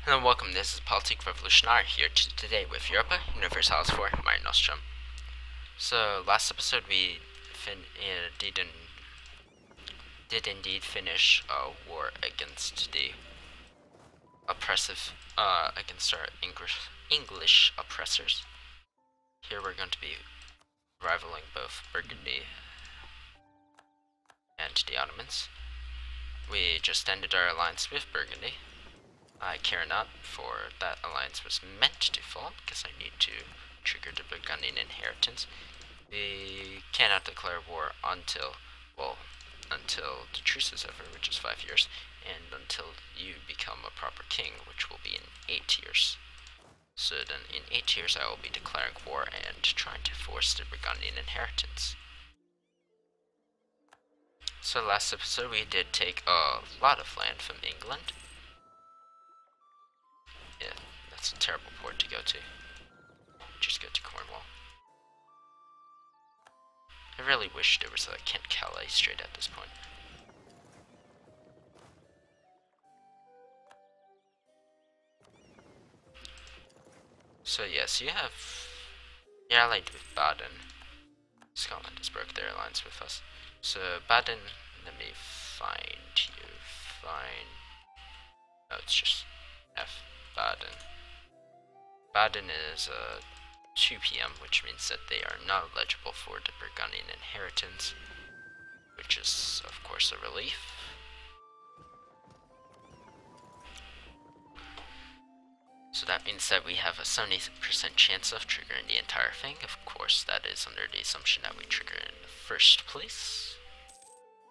Hello and welcome, this is Politique Revolutionary here today with Europa, Universalis 4, Mare Nostrum. So, last episode we did indeed finish a war against the against our English oppressors. Here we're going to be rivaling both Burgundy and the Ottomans. We just ended our alliance with Burgundy. I care not, for that alliance was meant to fall, because I need to trigger the Burgundian inheritance. We cannot declare war until the truce is over, which is 5 years, and until you become a proper king, which will be in 8 years. So then in 8 years I will be declaring war and trying to force the Burgundian inheritance. So last episode we did take a lot of land from England. Yeah, that's a terrible port to go to. Just go to Cornwall. I really wish there was a Kent Calais Strait at this point. So yes, you're allied with Baden. Scotland has broke their alliance with us. So Baden, let me find you. Oh, it's just F. Baden. Baden is 2 p.m., which means that they are not eligible for the Burgundian inheritance, which is, of course, a relief. So that means that we have a 70% chance of triggering the entire thing. Of course, that is under the assumption that we trigger in the first place,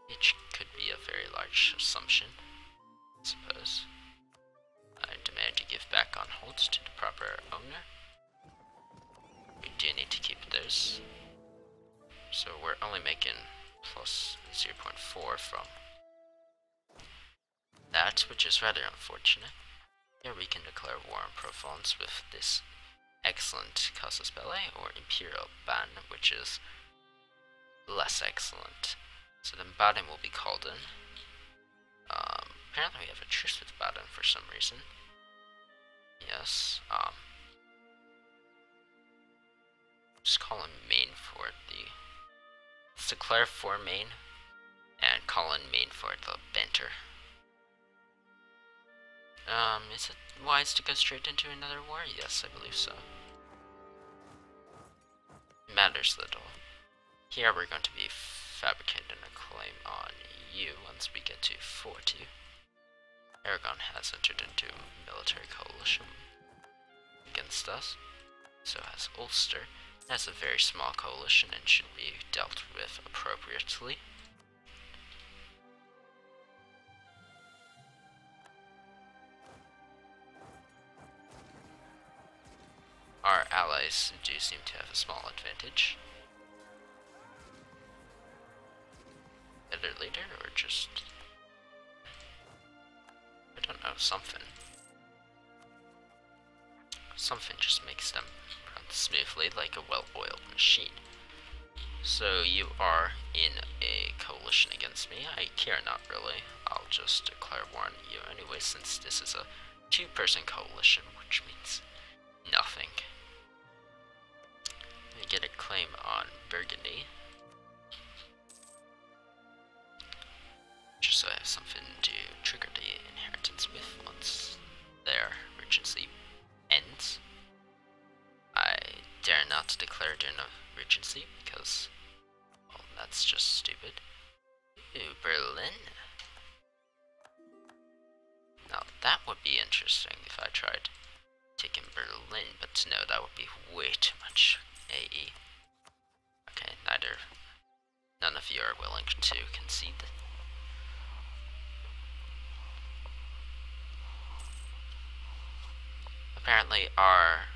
which could be a very large assumption, I suppose. I demand to give back on holds to the proper owner. We do need to keep those. So we're only making plus 0.4 from that, which is rather unfortunate. Here we can declare war on Provence with this excellent casus belli, or imperial ban, which is less excellent. So then Baden will be called in. Apparently we have a truce with Baden for some reason. Yes, just call in main for the... Let's declare for main, and call in main for the banter. Is it wise to go straight into another war? Yes, I believe so. It matters little. Here we're going to be fabricating a claim on you once we get to 40. Aragon has entered into a military coalition against us. So has Ulster. It has a very small coalition and should be dealt with appropriately. Our allies do seem to have a small advantage. Better leader, or just... I don't know, something. Something just makes them run smoothly like a well-oiled machine. So you are in a coalition against me. I care not really. I'll just declare war on you anyway, since this is a 2-person coalition, which means nothing. Let me get a claim on Burgundy, just so I have something to trigger the inheritance with once their regency ends. I dare not declare during a regency because, well, that's just stupid. Ooh, Berlin. Now that would be interesting if I tried taking Berlin, but no, that would be way too much AE. Okay, none of you are willing to concede. Apparently our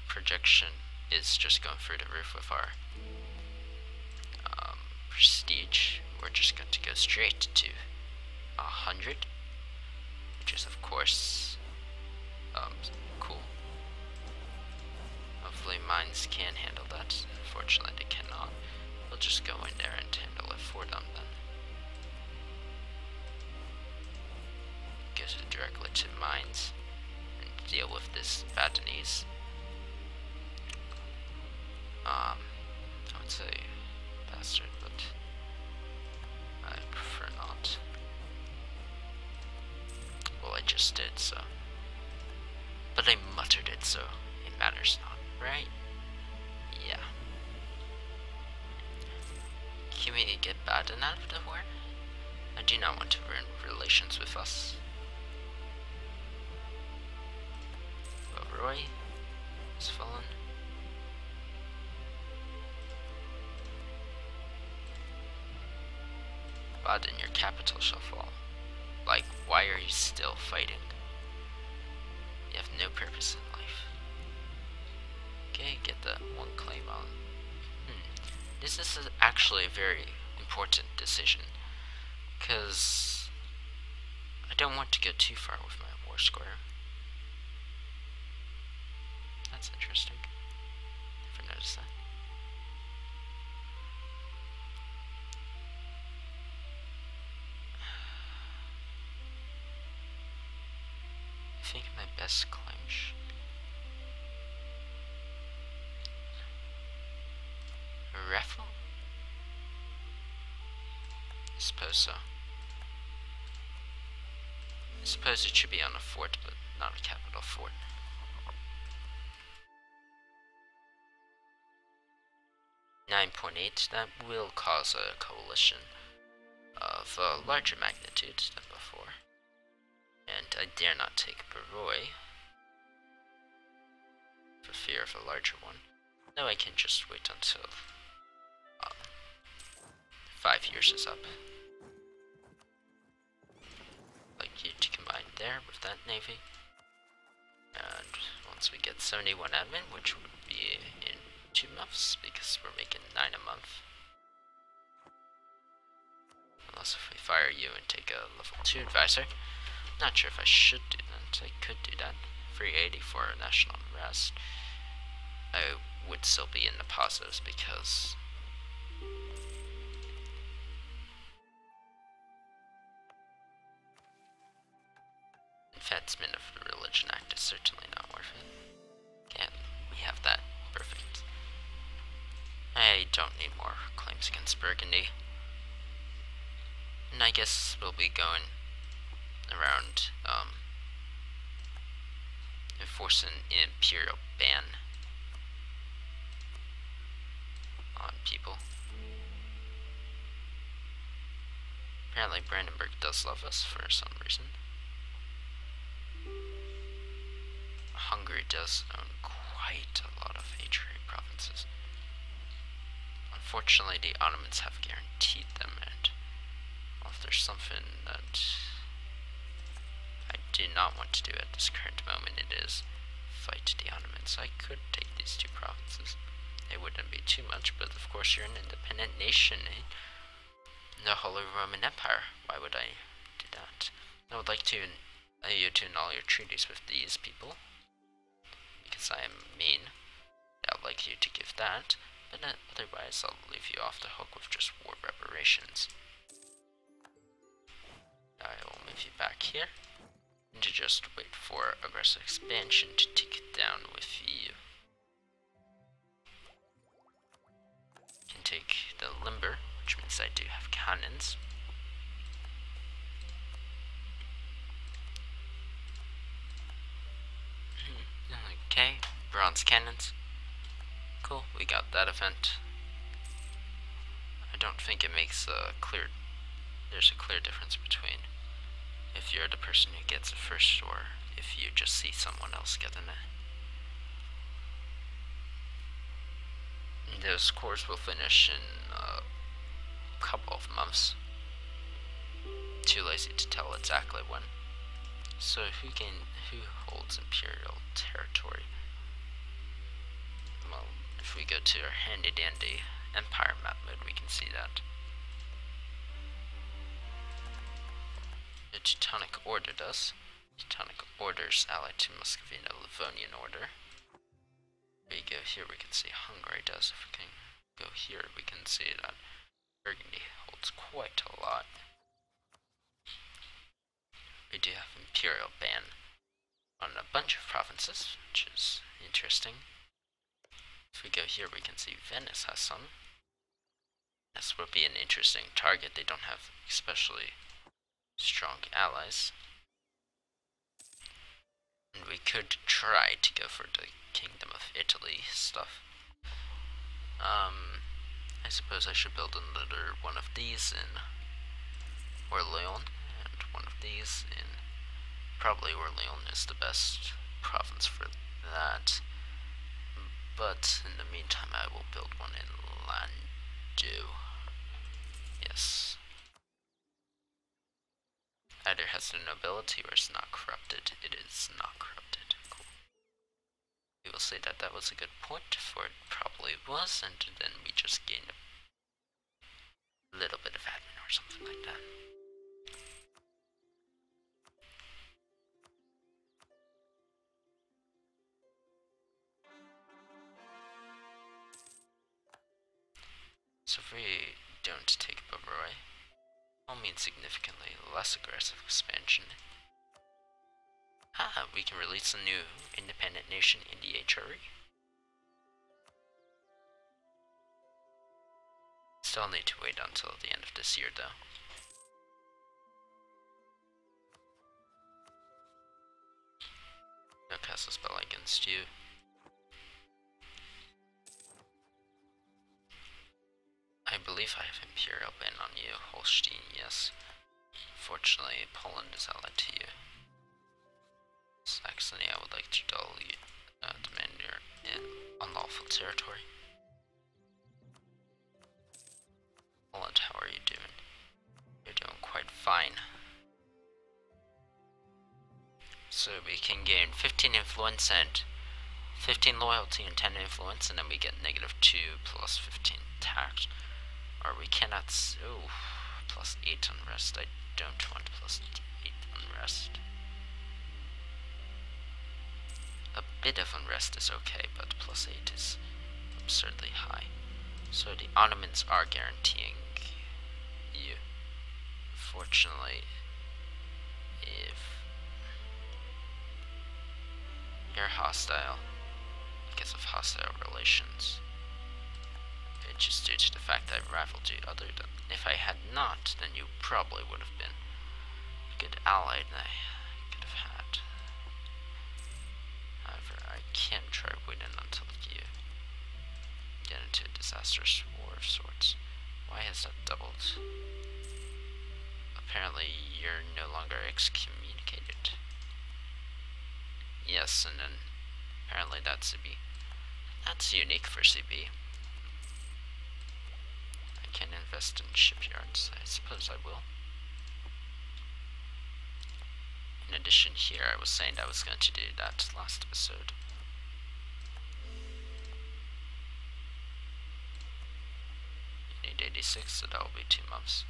projection is just going through the roof with our prestige. We're just going to go straight to 100, which is of course cool. Hopefully mines can handle that. Unfortunately they cannot. We'll just go in there and handle it for them then. Go directly to mines deal with this Badenese. I would say bastard, but I prefer not. Well, I just did, so. But I muttered it, so it matters not, right? Yeah. Can we get Baden out of the war? I do not want to ruin relations with us. Well, Roy is fallen. Baden, your capital shall fall. Like, why are you still fighting? You have no purpose in life. Okay, get the one claim on. This is actually a very important decision, because I don't want to go too far with my war score. That's interesting. Never noticed that. I think my best claim should be a raffle? I suppose so. I suppose it should be on a fort, but not a capital fort. .8, that will cause a coalition of a larger magnitude than before. And I dare not take Baroy for fear of a larger one. No, I can just wait until 5 years is up. Like you to combine there with that navy. And once we get 71 admin, which would be in 2 months, because we're making 9 a month. Unless if we fire you and take a level 2 advisor. Not sure if I should do that. I could do that. 380 for a national rest. I would still be in the positives because advancement of the Religion Act is certainly not worth it. Okay, we have that. Perfect. I don't need more claims against Burgundy. And I guess we'll be going around enforcing an imperial ban on people. Apparently Brandenburg does love us for some reason. Hungary does own quite a lot of Adrian provinces. Unfortunately, the Ottomans have guaranteed them, and well, if there's something that I do not want to do at this current moment, it is fight the Ottomans. I could take these 2 provinces. It wouldn't be too much, but of course you're an independent nation in the Holy Roman Empire. Why would I do that? I would like to you to annul your treaties with these people, because I am mean. I'd like you to give that, but otherwise I'll leave you off the hook with just war reparations. I will move you back here, and to just wait for aggressive expansion to take it down with you. Can take the limber, which means I do have cannons. Okay, bronze cannons. Cool, we got that event. I don't think it makes there's a clear difference between if you're the person who gets it first or if you just see someone else getting it. And those cores will finish in a couple of months. Too lazy to tell exactly when. So who holds imperial territory? Well, if we go to our handy dandy empire map mode, we can see that. The Teutonic Order does. Teutonic Orders allied to Muscovy and Livonian Order. There you go, here we can see Hungary does. If we can go here, we can see that Burgundy holds quite a lot. We do have imperial ban on a bunch of provinces, which is interesting. If we go here, we can see Venice has some. This would be an interesting target. They don't have especially strong allies. And we could try to go for the Kingdom of Italy stuff. I suppose I should build another one of these in Orléans, and one of these in... Probably Orléans is the best province for that. But in the meantime, I will build one in Lanjou. Yes. Either has the nobility or is not corrupted. It is not corrupted. Cool. We will say that that was a good point, for it probably was, and then we just gained a little bit of admin or something like that. So if we don't take Bourgogne, all means significantly less aggressive expansion. We can release a new independent nation in the HRE. Still need to wait until the end of this year though. No cast a spell against you. I believe I have Imperial ban on you, Holstein, yes. Fortunately, Poland is allied to you. Saxony, I would like to demand your unlawful territory. Poland, how are you doing? You're doing quite fine. So we can gain 15 influence and 15 loyalty and 10 influence, and then we get -2 plus 15 tax. Or we cannot, oh, plus 8 unrest. I don't want plus 8 unrest. A bit of unrest is okay, but plus 8 is absurdly high. So the Ottomans are guaranteeing you. Fortunately, if you're hostile because of hostile relations, just due to the fact that I rivaled you, other than if I had not, then you probably would have been a good ally that I could have had. However, I can't try winning until you get into a disastrous war of sorts. Why has that doubled? Apparently you're no longer excommunicated. Yes, and then apparently that's CB. That's unique for CB. I can invest in shipyards. I suppose I will. In addition here, I was saying I was going to do that last episode. You need 86, so that will be 2 months.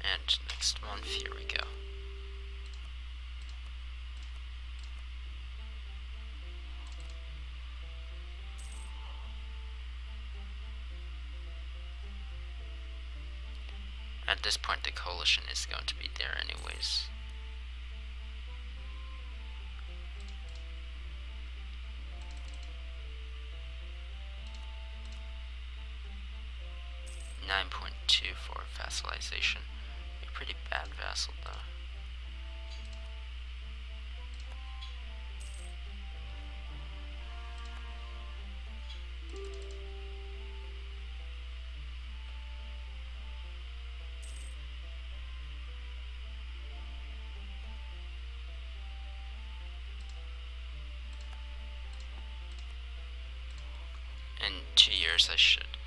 And next month, here we go. At this point, the coalition is going to be there anyways. $9.2 for vassalization. A pretty bad vassal though. In 2 years I should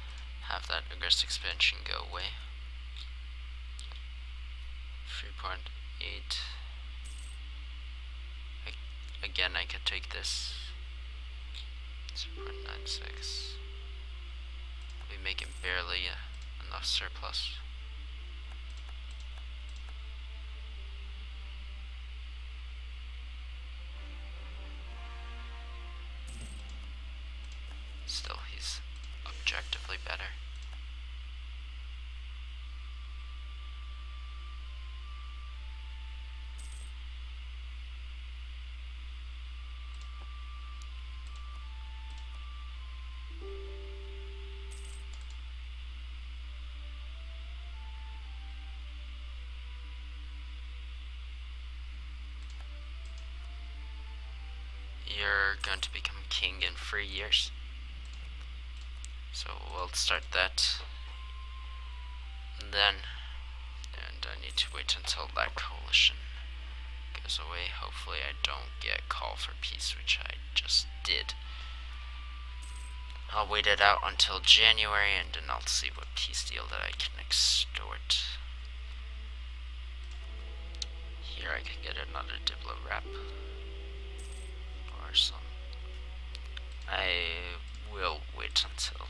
have that aggressive expansion go away. 3.8. Again, I could take this. 0.96. We make it barely enough surplus. Still, he's objectively better. you're going to become king in 3 years. So we'll start that. And I need to wait until that coalition goes away. Hopefully I don't get call for peace, which I just did. I'll wait it out until January, and then I'll see what peace deal that I can extort. Here I can get another Diplo rep. Or some. I will wait until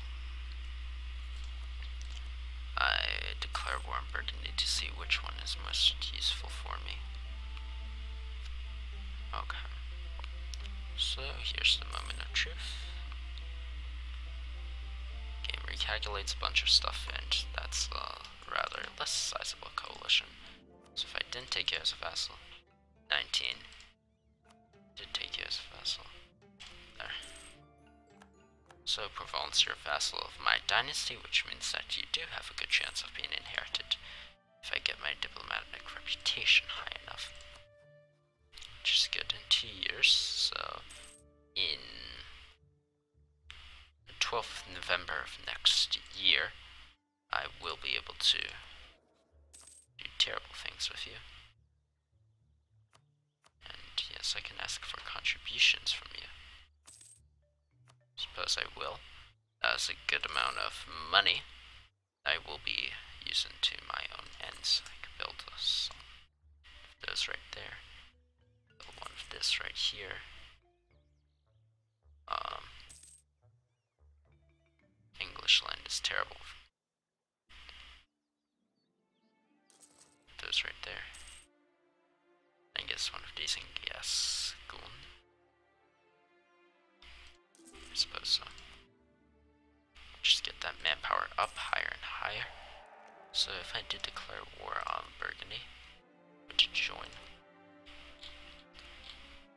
I declare war on Burgundy to see which one is most useful for me. Okay. So here's the moment of truth. Game recalculates a bunch of stuff, and that's a rather less sizable coalition. So if I didn't take you as a vassal, 19. Did take you as a vassal. There. So Provence, you're a vassal of my dynasty, which means that you do have a good chance of being inherited if I get my diplomatic reputation high enough. Which is good in 2 years, so in the 12th of November of next year, I will be able to do terrible things with you. And yes, I can ask for contributions from you. Suppose I will. That's a good amount of money I will be using to my own ends. I can build some of those right there. Build one of this right here. English land is terrible. Those right there. I guess one of these in gas goon. I suppose so. Just get that manpower up higher and higher. So if I did declare war on Burgundy, would you join?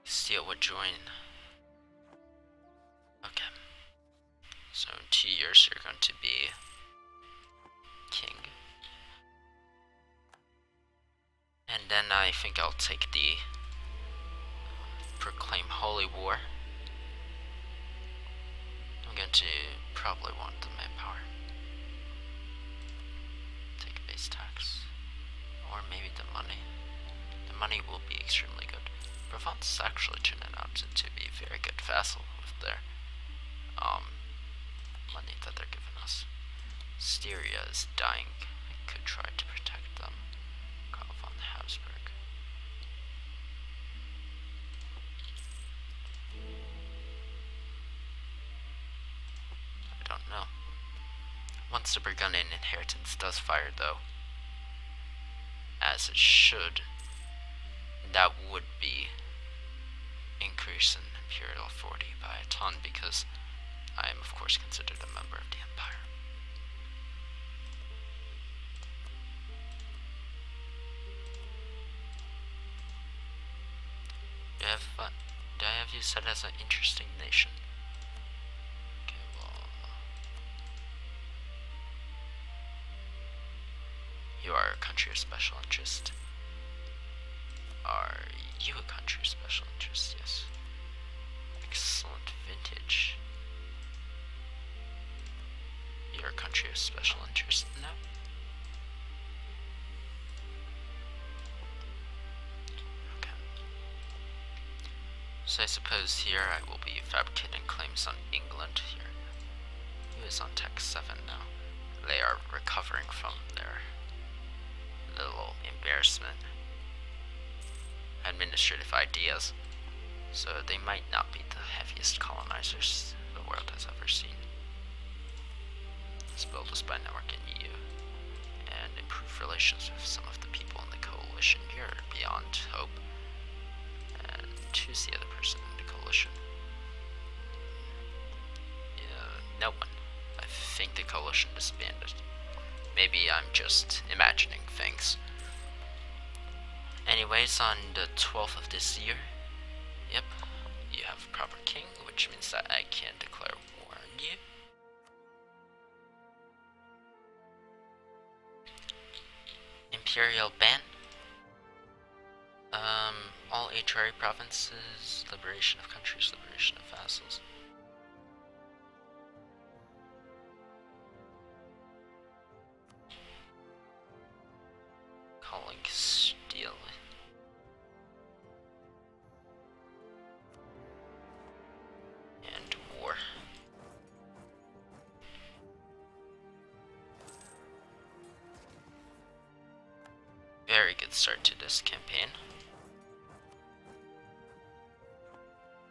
Steel would join. Okay. So in 2 years you're going to be king. And then I think I'll take the proclaim holy war. I'm going to probably want the manpower. Take a base tax. Or maybe the money. The money will be extremely good. Provence is actually turning out to be a very good vassal with their money that they're giving us. Styria is dying. I could try to protect them. Karl von Habsburg. I don't know. Once the Burgundian inheritance does fire, though, as it should, that would be increasing imperial authority by a ton, because I am of course considered a member of the empire. Do I have you set as an interesting nation? Okay, well, you are a country of special interest. Are you a country of special interest? Yes. Excellent vintage. You're a country of special interest now? Okay. So I suppose here I will be fabricating claims on England here. Who is on Tech 7 now? They are recovering from their little embarrassment. Administrative ideas, so they might not be the heaviest colonizers the world has ever seen. Let's build a spy network in EU and improve relations with some of the people in the coalition. You're beyond hope. And who's the other person in the coalition? Yeah, no one. I think the coalition disbanded. Maybe I'm just imagining things. Anyways, on the 12th of this year, yep, you have a proper king, which means that I can declare war on you. Imperial ban. all HRA provinces, liberation of countries, liberation of vassals. Calling steel. And war. Very good start to this campaign.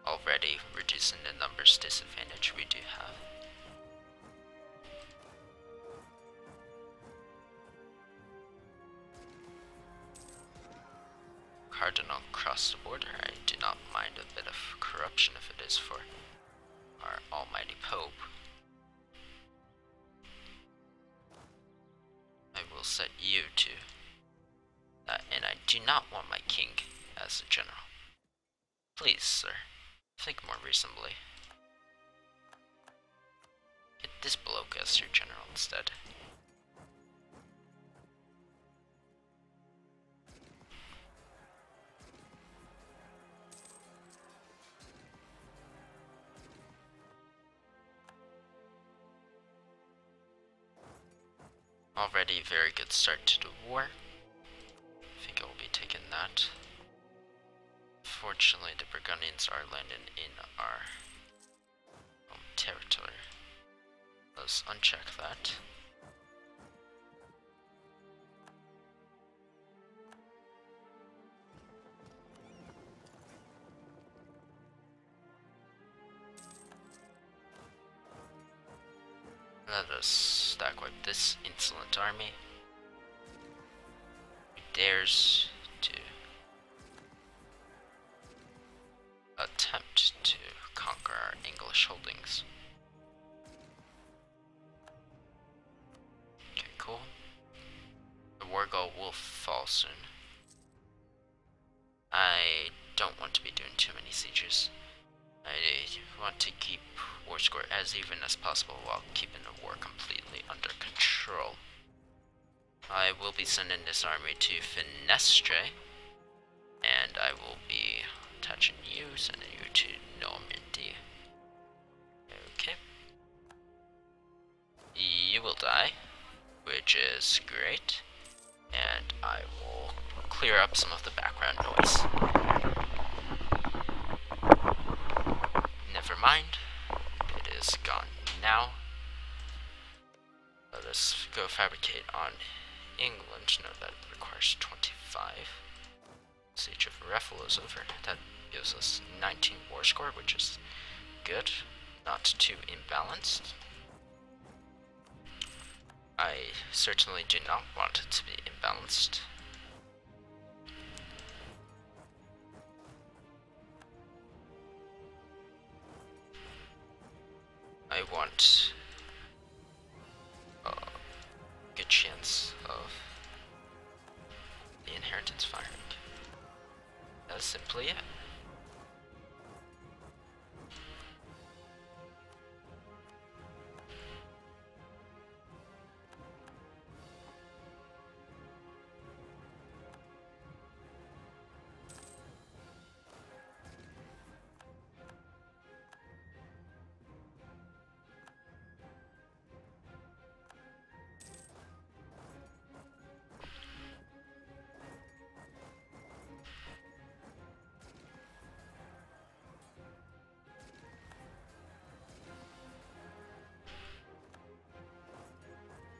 Already reducing the numbers disadvantage we do have. Cardinal crossed the border. I do not mind a bit of corruption if it is for our almighty Pope. I will set you to that, and I do not want my king as a general. Please, sir, think more reasonably. Get this bloke as your general instead. Already very good start to the war. I think I will be taking that. Fortunately, the Burgundians are landing in our home territory. Let's uncheck that. Let us stack wipe this insolent army. Who dares to attempt to conquer our English holdings. Okay, cool. The war goal will fall soon. I don't want to be doing too many sieges. I want to keep war score as even as possible while keeping the war completely under control. I will be sending this army to Finestre, and I will be attaching you, sending you to Normandy. Okay. You will die, which is great, and I will clear up some of the background noise. Never mind, it is gone now. Let us go fabricate on England. No, that requires 25. Siege of Reffel is over. That gives us 19 war score, which is good. Not too imbalanced. I certainly do not want it to be imbalanced. I want a good chance of the inheritance firing. That's simply it.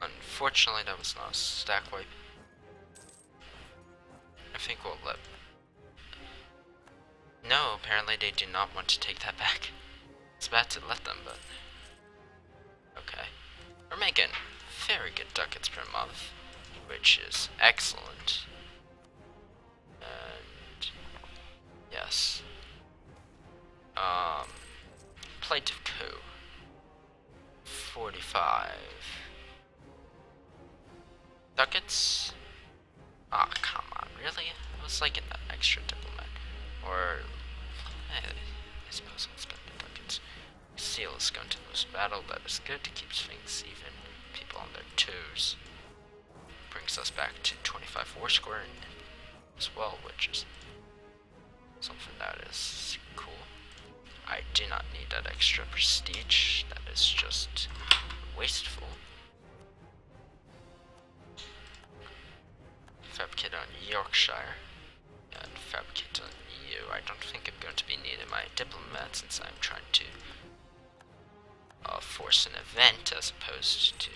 Unfortunately, that was not a stack wipe. I think we'll let... No, apparently they do not want to take that back. It's bad to let them, but... Okay. We're making very good ducats per month, which is excellent. And... yes. Plate of coup. 45... ducats? Aw, oh, come on, really? I was like an extra diplomat. Or, I suppose I'll spend the ducats. Seal is going to lose battle, that is good, it keeps things even, people on their toes. Brings us back to 25 war score as well, which is Something that is cool. I do not need that extra prestige. That is just wasteful. Fabricate on Yorkshire. And fabricate on EU. I don't think I'm going to be needing my diplomat since I'm trying to force an event as opposed to...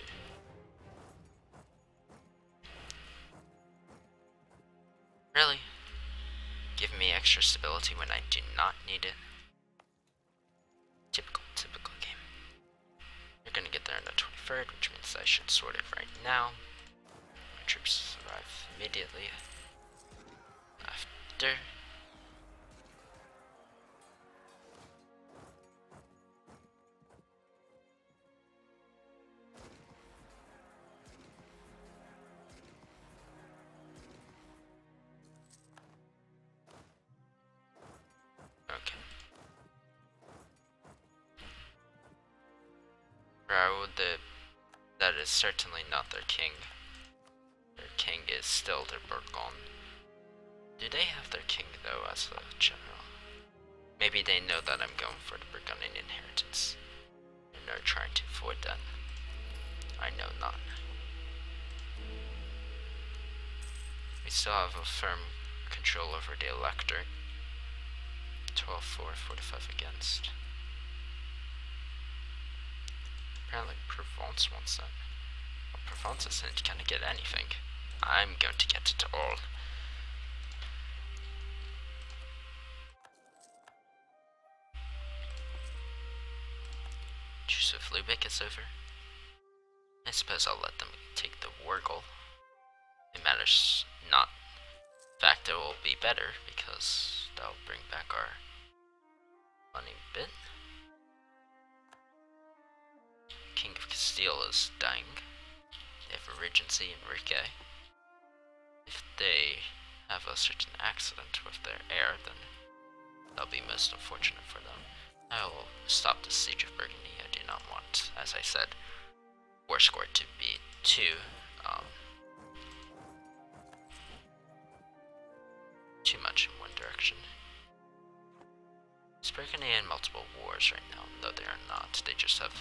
Really? Give me extra stability when I do not need it. Typical game. You're gonna get there on the 23rd, which means I should sort it right now. My troops arrive immediately after. Okay. Raoul, that is certainly not their king. Their king is still their Burgon. Do they have their king though as a general? Maybe they know that I'm going for the Burgundian inheritance, and they're trying to avoid that. I know not. We still have a firm control over the electorate. 12 for, 45 against. Apparently Provence wants that. Well, Provence isn't gonna get anything. I'm going to get it all. Truce with Lubeck is over. I suppose I'll let them take the war goal. It matters not. In fact, it will be better because that'll bring back our money bit. King of Castile is dying. They have a regency in Riquet. If they have a certain accident with their heir, then that'll be most unfortunate for them. I will stop the siege of Burgundy. I do not want, as I said, war score to be too much in one direction. Is Burgundy in multiple wars right now? No, they are not. They just have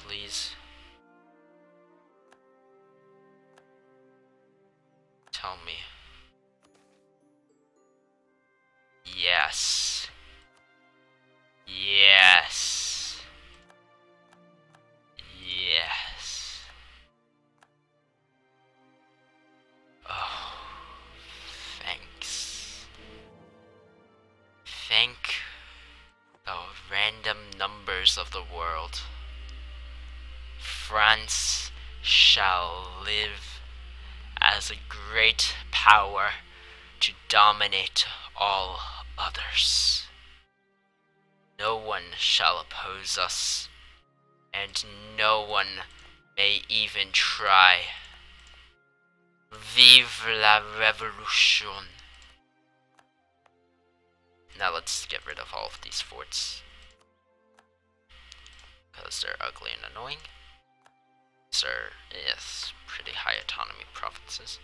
please tell me. Yes. Yes. Yes. Oh, thanks. Thank the random numbers of the world. France shall live as a great power to dominate all others. No one shall oppose us, and no one may even try. Vive la Revolution! Now let's get rid of all of these forts, because they're ugly and annoying. These are, yes, pretty high autonomy provinces.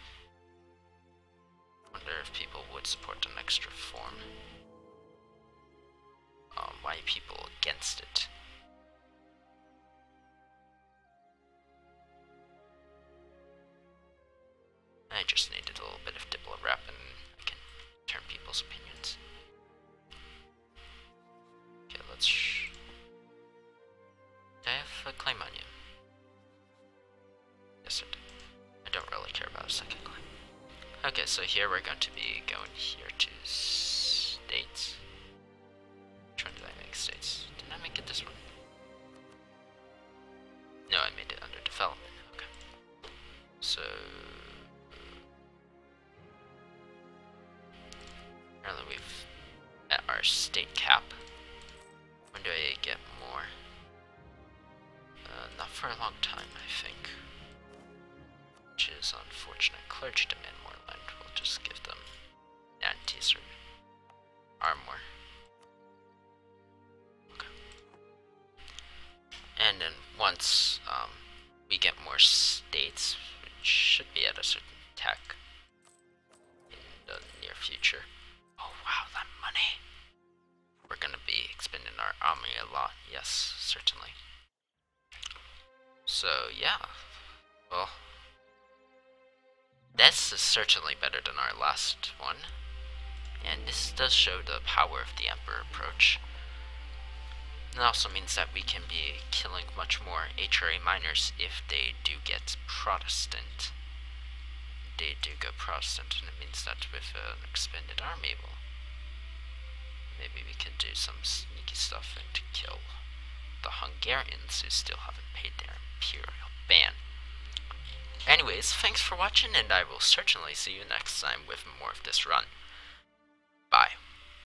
Wonder if people would support an extra form. Why people against it? I just needed a little bit of diplo rap and I can turn people's opinions. Okay, let's do I have a claim on you? Yes, I do. I don't really care about a second claim. Okay, so here we're going to be going here to states. Which one did I make states? Didn't I make it this one? No, I made it under development. Okay. So apparently we've at our state cap. When do I get more? Not for a long time, I think. Which is unfortunate. Clergy demand more land. We'll just give them antis or armor. Okay. And then once we get more states, which should be at a certain tech, future. Oh wow, that money. We're gonna be expending our army a lot. Yes, certainly. So yeah, well, this is certainly better than our last one. And this does show the power of the Emperor approach. It also means that we can be killing much more HRA miners if they do get Protestant. They do go Protestant, and it means that with an expanded army, well, maybe we can do some sneaky stuff and to kill the Hungarians who still haven't paid their imperial ban. Anyways, thanks for watching, and I will certainly see you next time with more of this run.